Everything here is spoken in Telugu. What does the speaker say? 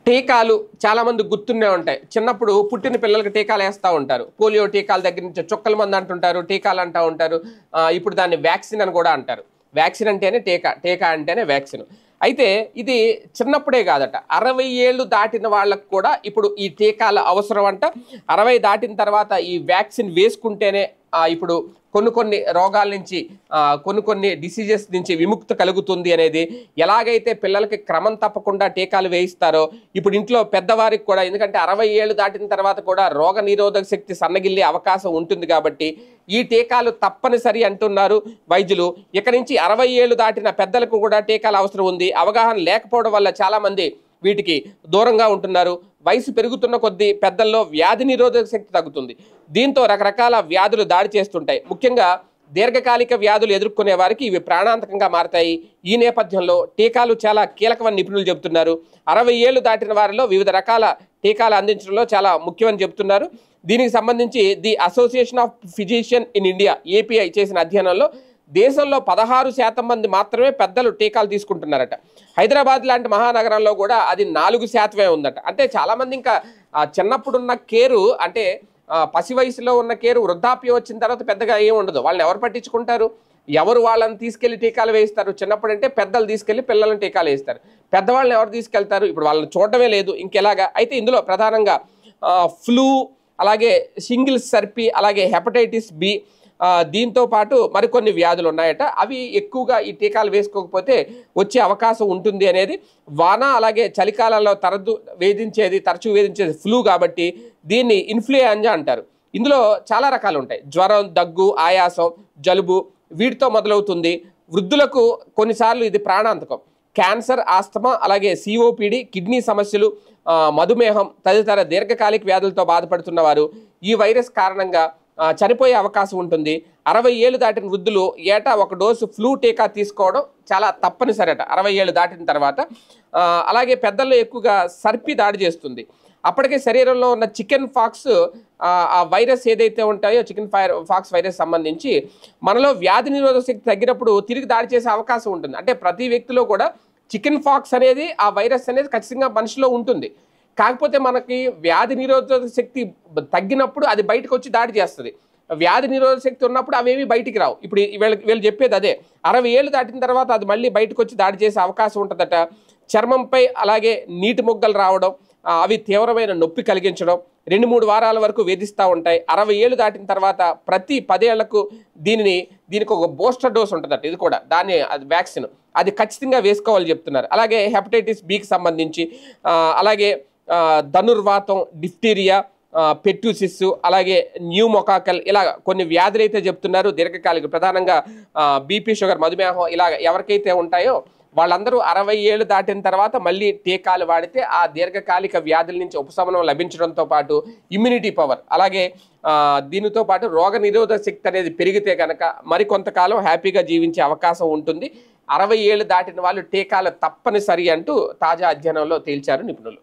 టీకాలు చాలా మంది గుర్తునే ఉంటాయి. చిన్నప్పుడు పుట్టిన పిల్లలకి టీకాలు వేస్తూ ఉంటారు. పోలియో టీకాల దగ్గర నుంచి చుక్కల మంది అంటుంటారు, టీకాలు అంటూ ఉంటారు. ఇప్పుడు దాన్ని వ్యాక్సిన్ అని కూడా అంటారు. వ్యాక్సిన్ అంటేనే టీకా, టీకా అంటేనే వ్యాక్సిన్. అయితే ఇది చిన్నప్పుడే కాదట, 60 ఏళ్ళు దాటిన వాళ్ళకు కూడా ఇప్పుడు ఈ టీకాల అవసరం అంట. 60 దాటిన తర్వాత ఈ వ్యాక్సిన్ వేసుకుంటేనే ఇప్పుడు కొన్ని రోగాల నుంచి కొన్ని డిసీజెస్ నుంచి విముక్తి కలుగుతుంది అనేది. ఎలాగైతే పిల్లలకి క్రమం తప్పకుండా టీకాలు వేయిస్తారో ఇప్పుడు ఇంట్లో పెద్దవారికి కూడా, ఎందుకంటే 60 ఏళ్ళు దాటిన తర్వాత కూడా రోగ నిరోధక శక్తి సన్నగిల్లే అవకాశం ఉంటుంది కాబట్టి ఈ టీకాలు తప్పనిసరి అంటున్నారు వైద్యులు. ఇక నుంచి 60 ఏళ్ళు దాటిన పెద్దలకు కూడా టీకాలు అవసరం ఉంది. అవగాహన లేకపోవడం వల్ల చాలామంది వీటికి దూరంగా ఉంటున్నారు. వయసు పెరుగుతున్న కొద్దీ పెద్దల్లో వ్యాధి నిరోధక శక్తి తగ్గుతుంది. దీంతో రకరకాల వ్యాధులు దాడి చేస్తుంటాయి. ముఖ్యంగా దీర్ఘకాలిక వ్యాధులు ఎదుర్కొనే వారికి ఇవి ప్రాణాంతకంగా మారతాయి. ఈ నేపథ్యంలో టీకాలు చాలా కీలకమని నిపుణులు చెబుతున్నారు. 60 ఏళ్ళు దాటిన వారిలో వివిధ రకాల టీకాలు అందించడంలో చాలా ముఖ్యమని చెబుతున్నారు. దీనికి సంబంధించి the association of physician in India API చేసిన అధ్యయనంలో దేశంలో 16% మంది మాత్రమే పెద్దలు టీకాలు తీసుకుంటున్నారట. హైదరాబాద్ లాంటి మహానగరంలో కూడా అది 4% ఉందట. అంటే చాలామంది ఇంకా చిన్నప్పుడున్న కేరు, అంటే పసి వయసులో ఉన్న కేరు వృద్ధాప్యం వచ్చిన తర్వాత పెద్దగా ఏమి ఉండదు. వాళ్ళని ఎవరు పట్టించుకుంటారు? ఎవరు వాళ్ళని తీసుకెళ్లి టీకాలు వేయిస్తారు? చిన్నప్పుడు అంటే పెద్దలు తీసుకెళ్లి పిల్లలను టీకాలు వేస్తారు. పెద్దవాళ్ళని ఎవరు తీసుకెళ్తారు? ఇప్పుడు వాళ్ళని చూడటమే లేదు, ఇంకెలాగా? అయితే ఇందులో ప్రధానంగా ఫ్లూ, అలాగే సింగిల్స్ సర్పి, అలాగే హెపటైటిస్ బి, దీంతో పాటు మరికొన్ని వ్యాధులు ఉన్నాయట. అవి ఎక్కువగా ఈ టీకాలు వేసుకోకపోతే వచ్చే అవకాశం ఉంటుంది అనేది. వాన అలాగే చలికాలంలో తరచు వేధించేది ఫ్లూ కాబట్టి దీన్ని ఇన్ఫ్లుయెంజా అంటారు. ఇందులో చాలా రకాలు ఉంటాయి. జ్వరం, దగ్గు, ఆయాసం, జలుబు వీటితో మొదలవుతుంది. వృద్ధులకు కొన్నిసార్లు ఇది ప్రాణాంతకం. క్యాన్సర్, ఆస్తమా, అలాగే సిఓపిడి, కిడ్నీ సమస్యలు, మధుమేహం తదితర దీర్ఘకాలిక వ్యాధులతో బాధపడుతున్న వారు ఈ వైరస్ కారణంగా చనిపోయే అవకాశం ఉంటుంది. 60 ఏళ్ళు దాటిన వృద్ధులు ఏటా 1 డోసు ఫ్లూ టీకా తీసుకోవడం చాలా తప్పనిసరి అట 60 ఏళ్ళు దాటిన తర్వాత. అలాగే పెద్దల్లో ఎక్కువగా సర్పి దాడి చేస్తుంది. అప్పటికే శరీరంలో ఉన్న చికెన్ ఫాక్స్ ఆ వైరస్ ఏదైతే ఉంటాయో చికెన్ ఫాక్స్ వైరస్ సంబంధించి మనలో వ్యాధి నిరోధక శక్తి తగ్గినప్పుడు తిరిగి దాడి చేసే అవకాశం ఉంటుంది. అంటే ప్రతి వ్యక్తిలో కూడా చికెన్ ఫాక్స్ అనేది, ఆ వైరస్ అనేది ఖచ్చితంగా మనిషిలో ఉంటుంది. కాకపోతే మనకి వ్యాధి నిరోధక శక్తి తగ్గినప్పుడు అది బయటకు వచ్చి దాడి చేస్తుంది. వ్యాధి నిరోధక శక్తి ఉన్నప్పుడు అవేమి బయటికి రావు. ఇప్పుడు వీళ్ళు చెప్పేది అదే. 60 ఏళ్ళు దాటిన తర్వాత అది మళ్ళీ బయటకు వచ్చి దాడి చేసే అవకాశం ఉంటుందట. చర్మంపై అలాగే నీటి మొగ్గలు రావడం, అవి తీవ్రమైన నొప్పి కలిగించడం 2-3 వారాల వరకు వేధిస్తూ ఉంటాయి. 60 ఏళ్ళు దాటిన తర్వాత ప్రతి 10 ఏళ్లకు దీనికి ఒక బూస్టర్ డోస్ ఉంటుందట. ఇది కూడా అది వ్యాక్సిన్, అది ఖచ్చితంగా వేసుకోవాలని చెప్తున్నారు. అలాగే హెపటైటిస్ బికి సంబంధించి, అలాగే ధనుర్వాతం, డిఫ్టీరియా, పెట్యూసిస్, అలాగే న్యూమోకాకల్, ఇలా కొన్ని వ్యాధులు అయితే చెప్తున్నారు దీర్ఘకాలిక. ప్రధానంగా బీపీ, షుగర్, మధుమేహం ఇలా ఎవరికైతే ఉంటాయో వాళ్ళందరూ 60 ఏళ్ళు దాటిన తర్వాత మళ్ళీ టీకాలు వాడితే ఆ దీర్ఘకాలిక వ్యాధుల నుంచి ఉపశమనం లభించడంతో పాటు ఇమ్యూనిటీ పవర్, అలాగే దీనితో పాటు రోగ నిరోధక శక్తి అనేది పెరిగితే కనుక మరికొంతకాలం హ్యాపీగా జీవించే అవకాశం ఉంటుంది. 60 ఏళ్ళు దాటిన వాళ్ళు టీకాలు తప్పనిసరి అంటూ తాజా అధ్యయనంలో తేల్చారు నిపుణులు.